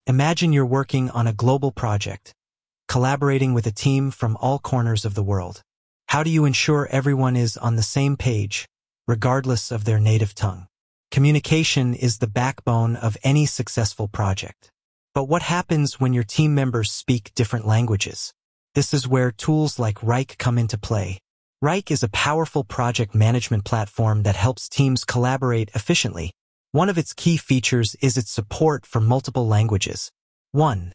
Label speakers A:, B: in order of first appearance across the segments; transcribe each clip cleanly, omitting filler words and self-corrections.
A: Imagine you're working on a global project, collaborating with a team from all corners of the world. How do you ensure everyone is on the same page, regardless of their native tongue? Communication is the backbone of any successful project. But what happens when your team members speak different languages? This is where tools like Wrike come into play. Wrike is a powerful project management platform that helps teams collaborate efficiently. One of its key features is its support for multiple languages. 1.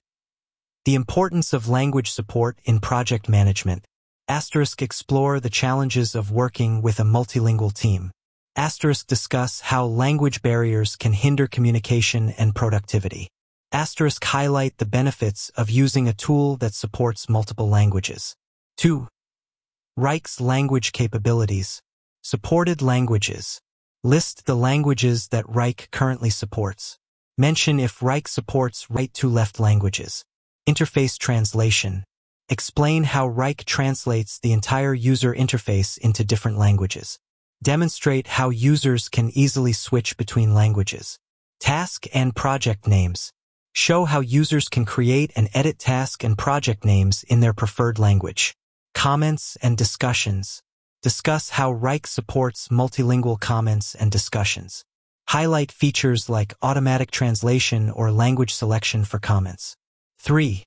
A: The importance of language support in project management. Explore the challenges of working with a multilingual team. Discuss how language barriers can hinder communication and productivity. Highlight the benefits of using a tool that supports multiple languages. 2. Wrike's language capabilities. Supported languages. List the languages that Wrike currently supports. Mention if Wrike supports right-to-left languages. Interface translation. Explain how Wrike translates the entire user interface into different languages. Demonstrate how users can easily switch between languages. Task and project names. Show how users can create and edit task and project names in their preferred language. Comments and discussions. Discuss how Wrike supports multilingual comments and discussions. Highlight features like automatic translation or language selection for comments. 3.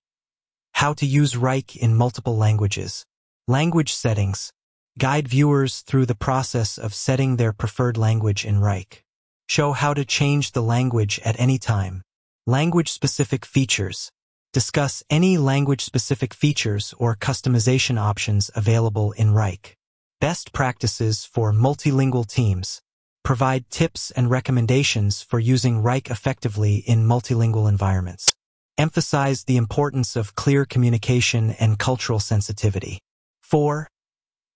A: How to use Wrike in multiple languages. Language settings. Guide viewers through the process of setting their preferred language in Wrike. Show how to change the language at any time. Language-specific features. Discuss any language-specific features or customization options available in Wrike. Best practices for multilingual teams. Provide tips and recommendations for using Wrike effectively in multilingual environments. Emphasize the importance of clear communication and cultural sensitivity. 4.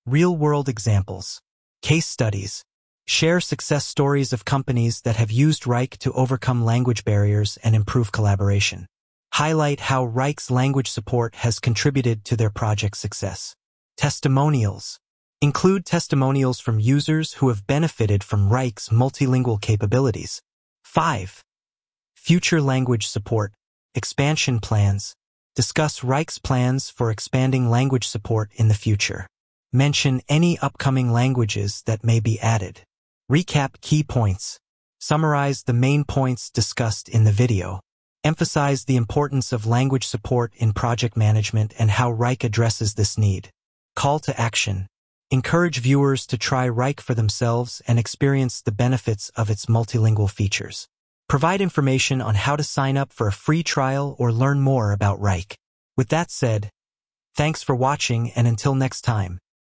A: Real-world examples. Case studies. Share success stories of companies that have used Wrike to overcome language barriers and improve collaboration. Highlight how Wrike's language support has contributed to their project success. Testimonials. Include testimonials from users who have benefited from Wrike's multilingual capabilities. 5. Future language support. Expansion plans. Discuss Wrike's plans for expanding language support in the future. Mention any upcoming languages that may be added. Recap key points. Summarize the main points discussed in the video. Emphasize the importance of language support in project management and how Wrike addresses this need. Call to action. Encourage viewers to try Wrike for themselves and experience the benefits of its multilingual features. Provide information on how to sign up for a free trial or learn more about Wrike. With that said, thanks for watching, and until next time.